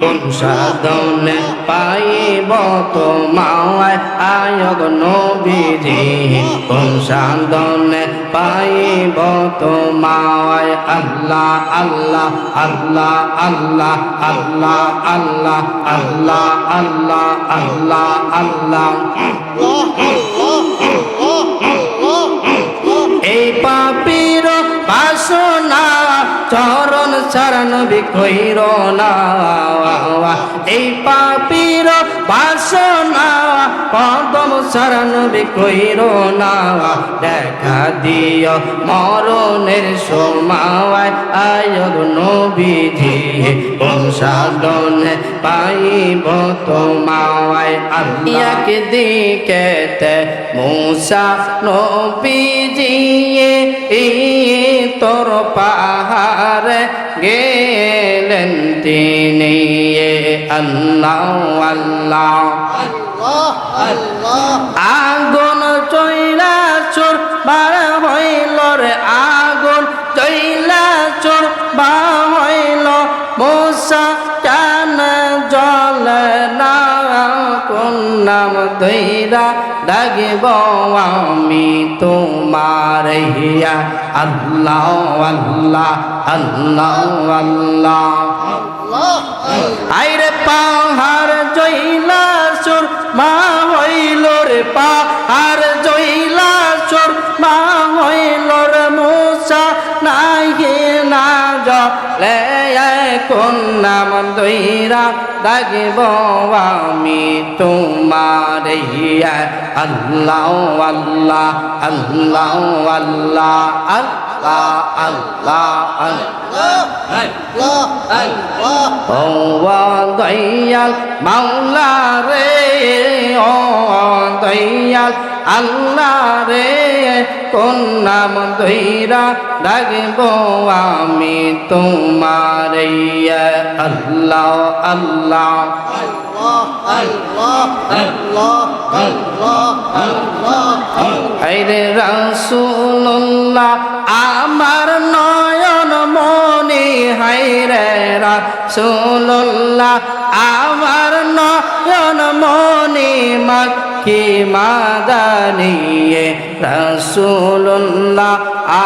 কোন সাধনে পাইব তোমায় আয়গ নবীজি কোন সাধনে পাইব তোমায় আল্লাহ আল্লাহ আল্লাহ আল্লাহ আল্লাহ আল্লাহ আল্লাহ আল্লাহ আল্লাহ আল্লাহ এই পাপীর বাসনা চরণ চরণ বিকইর না এই পাপীর বাসনা কদম চরণ বিকইর না দেখা দিও মরণের সময় আয়গ নবীজি কোন সাধনে পাইব তোমায় আল্লাহ দিকেতে মুসা নবীজি তোর পাহাড়ে গেলেন তিনি আল্লাহ আল্লাহ আগুন চইলা চোর বার হইল রে আগুন চইলা চোর বা হইল মুসা কেন জলে না কোন নাম ধৈরা ডাকিব আমি তোমার হিয়া আল্লাহ আল্লাহ আল্লাহ আল্লাহ আইরে পাহাড় জইলা চোর মা হইল রে পাহাড় জইলা চোর মা হইল রে মুসা নাহি না জলে কোন নাম ধৈরা ডাকিব আমি তোমার হিয়া আল্লাহ আল্লাহ আল্লাহ আল্লাহ আল্লাহ আল্লাহ ও দয়াল মাওলা রে ও দয়াল আল্লাহ রে কোন নাম ধৈরা ডাকব আমি তোমার আল্লাহ আল্লাহ আইরে রাসূলুল্লাহ আমার নয়ন মনি হাইরে রাসূলুল্লাহ আমার নয়ন মনি মক্কি মাদানী রাসূলুল্লাহ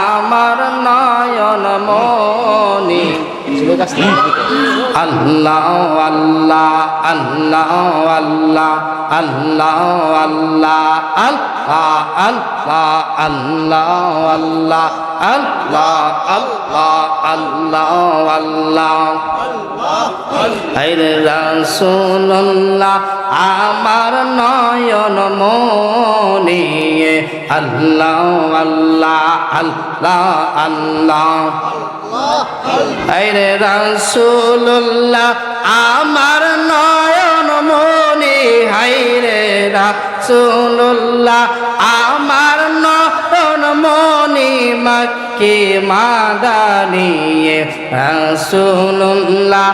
আমার নয়ন মনি আল্লাহ আল্লাহ আল্লাহ আল্লাহ আল্লাহ আল্লাহ আল্লাহ আল্লাহ আল্লাহ আল্লাহ আল্লাহ আল্লাহ আল্লাহ আইরে রাসূলুল্লাহ আমার নয়ন মনি আল্লাহ আল্লাহ আল্লাহ আল্লাহ আইরে রাসূলুল্লাহ আমার নয়ন মনি হাইরে রাসূলুল্লাহ আমার নয়ন মনি মক্কি মাদানী রাসূলুল্লাহ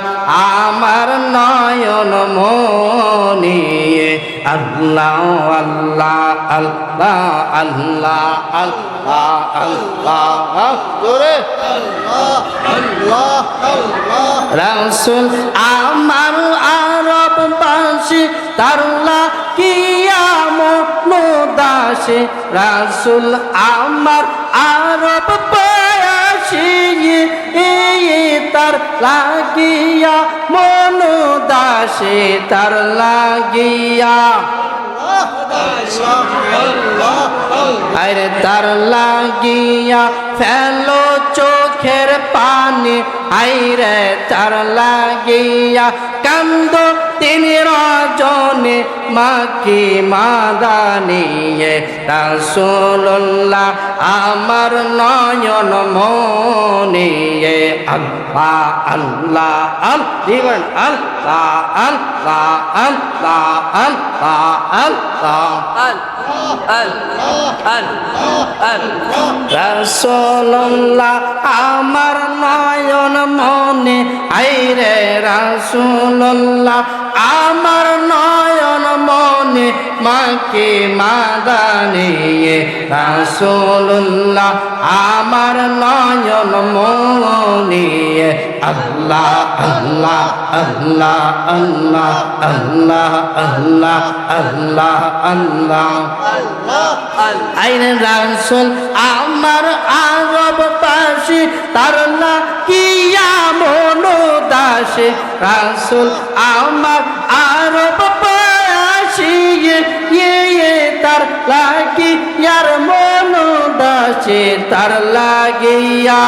আমার নয়ন মনি আল্লাহ আল্লাহ আল্লাহ আল্লাহ আল্লাহ আল্লাহ জোরে আল্লাহ আল্লাহ রাসূল আমার আরব বাসী তারলা কিয়ামত দাসে রাসূল আমার আরব বাসী তার লাগিয়া মন দাসে তার লাগিয়া আরে তার লাগিয়া ফেলো চোখের পানি আইরে তার লাগিয়া কান্দ তিনি রজনে মক্কি মাদানী রাসূলুল্লাহ আমার নয়ন মনি আল্লাহ আল্লাহ জীবন আল্লাহ আল্লাহ আল্লাহ আল্লাহ আল্লাহ রাসূলুল্লাহ আমার নয়ন মনি আইরে রাসূলুল্লাহ আমার নয়ন মনি মনে মাকে মাদানি রাসূলুল্লাহ আমার নয়ন মনি আল্লাহ আল্লাহ আল্লাহ আল্লাহ আল্লাহ আল্লাহ আল্লাহ আল্লাহ আইনে রাসূল আমার আরব পাশে তার লাগিয়া মনোদাসে রাসূল আমার আরব পাশে তার লাগিয়ার মনোদাসে তার লাগিয়া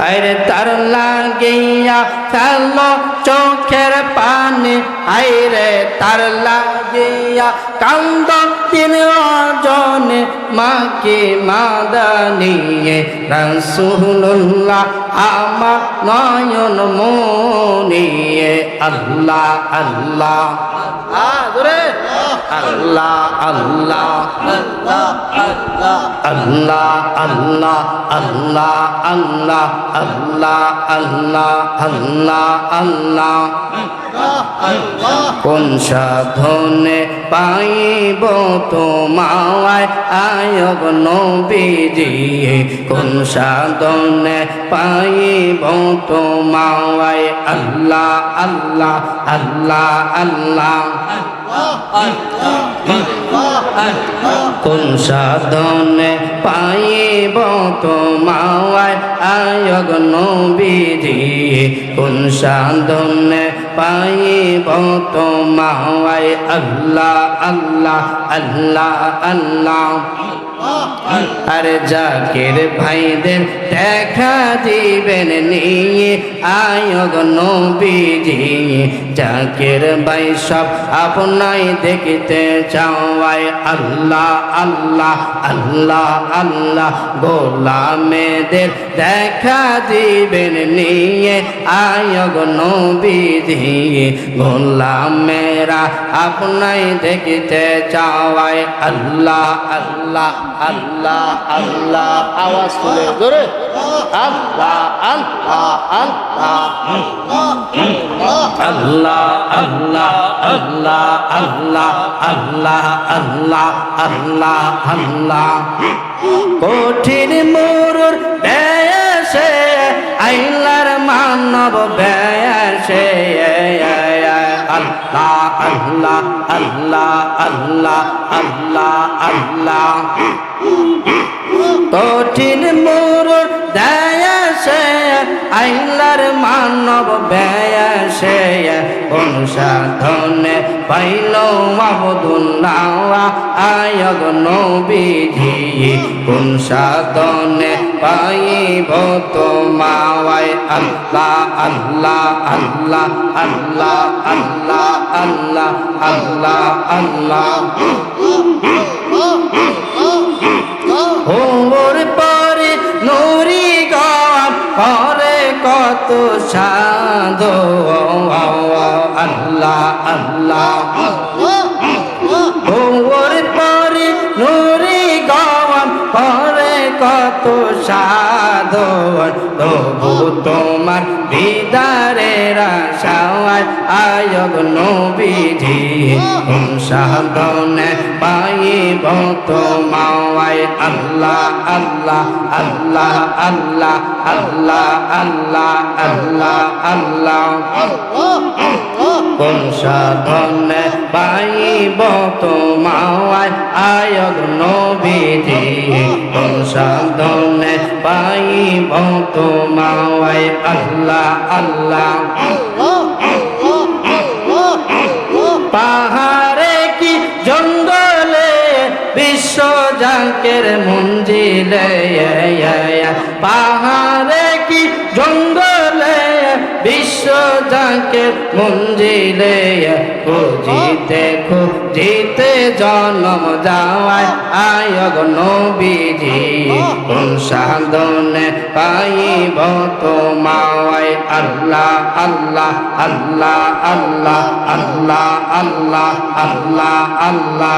আরে তার লাগিয়া ফেলো চোখের পানি আইরে তার লাগিয়া কান্দ তিন অজনে মাকে মাদানিয়ে রাসূলুল্লাহ আমার নয়ন মনিয়ে আল্লাহ আল্লাহ আদরে আল্লাহ আল্লাহ আল্লাহ আল্লাহ আল্লাহ আল্লাহ আল্লাহ আল্লাহ আল্লাহ আল্লাহ কোন সাধনে পাইব তোমায় আয়ব নবীজি কোন সাধনে পাইব তোমায় আল্লাহ আল্লাহ আল্লাহ আল্লাহ কোন সাধনে পাইব তোমায় আয়গ নবীজি কোন সাধনে পাইব তোমায় আল্লাহ আল্লাহ আল্লাহ আল্লাহ আরে জাকির ভাইদের দেখা দিবেন নিয়ে আয়গ নবীজি জাকির ভাই সব আপনাই দেখতে চাওয়ায় আল্লাহ আল্লাহ আল্লাহ আল্লাহ গোলামেদের দেখা দিবেন নিয়ে আয়গ নবীজি গোলামেরা আপনাই দেখতে চাওয়ায় আল্লাহ আল্লাহ আল্লাহ আল্লাহ আওয়াজ তুলে জোরে আল্লাহ আল্লাহ আল্লাহ আল্লাহ আল্লাহ আল্লাহ আল্লাহ আল্লাহ আল্লাহ আল্লাহ কঠিন মরুর বেশে আইলার মানব বেশে আল্লাহ আল্লাহ আল্লাহ আল্লাহ আল্লাহ আল্লাহ কঠিন মরুর দেশে আইলার মানব বেশে কোন সাধনে পাইল আবদুল্লাহ আয়গ নবীজি কোন সাধনে পাইব তোমায় আল্লাহ আল্লাহ আল্লাহ আল্লাহ আল্লাহ আল্লাহ আল্লাহ আল্লাহ ওর পরে নুরি গান পরে কত সাধু আল্লাহ আল্লাহ ওর পরে নুরি গান পরে কত সাধু তবু তোমার দিদারের আশায় আয়গ নবীজি কোন সাধনে পাইব তোমায় আল্লাহ আল্লাহ আল্লাহ আল্লাহ আল্লাহ আল্লাহ আল্লাহ আল্লাহ কোন সাধনে পাইব তোমায় আয়গ নবীজি কোন সাধনে পাইব তোমায় আল্লাহ আল্লাহ পাহাড়ে কি জঙ্গলে বিশ্ব জাকের মঞ্জিলে পাহাড়ে কি জঙ্গলে বিশ্ব জাকের মঞ্জিলে খুঁজিতে খুঁজিতে জন্ম যাওয়ায় আয়গ নবীজি কোন সাধনে পাইব তোমায় আল্লাহ আল্লাহ আল্লাহ আল্লাহ আল্লাহ আল্লাহ আল্লাহ আল্লাহ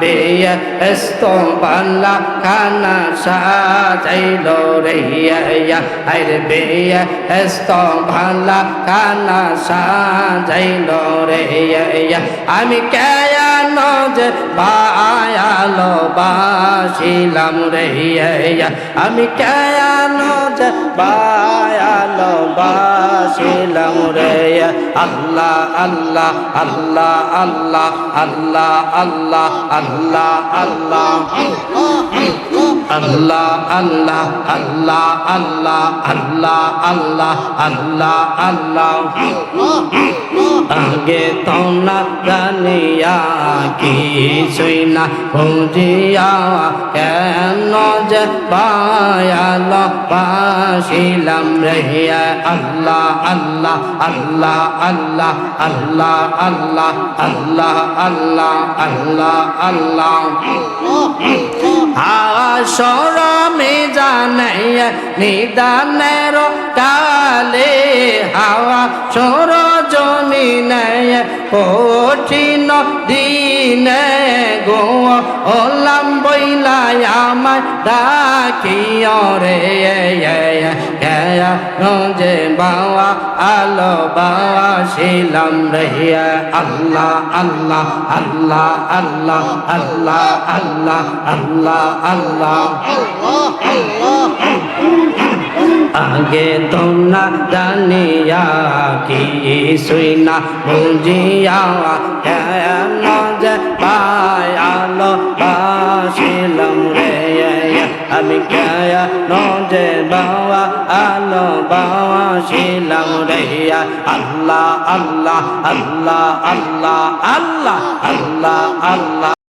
বেয়া এস্তো বালা খানা সাজাইল রে আরে বেয়া এস্তো বালা খানা সাজাইল রে আমি কেন যে ভায়ালো বাসিলাম রে আমি কেন যে ভায়ালো বাসিলাম রে আল্লাহ আল্লাহ আল্লাহ আল্লাহ আল্লাহ আল্লাহ আল্লাহ আল্লাহ আল্লাহ আল্লাহ আল্লাহ আল্লাহ আল্লাহ আল্লাহ আল্লাহ আল্লাহ আগে তো না জানিয়া কিছুই না বুঝিয়া কেন যে পায়াল বাসিলাম রে আল্লাহ আল্লাহ আল্লাহ আল্লাহ আল্লাহ আল্লাহ আল্লাহ আল্লাহ আল্লাহ আল্লাহ আসর মিজানে নিদানের কালে হাওয়া সর জমিনে কঠিন দিনে গো ওলাম বইলাই আমায় ডাকিও রে যে বাবা আলো বাসিলাম রে আল্লাহ আল্লাহ আল্লাহ আল্লাহ আল্লাহ আল্লাহ আল্লাহ আল্লাহ আগে তো না জানিয়া কিছুই না বুঝিয়া কেন যে পায়ালো বাসিলাম রে আমি কেন যে বাবা আলো বাসিলাম রে আল্লাহ আল্লাহ আল্লাহ আল্লাহ আল্লাহ আল্লাহ আল্লাহ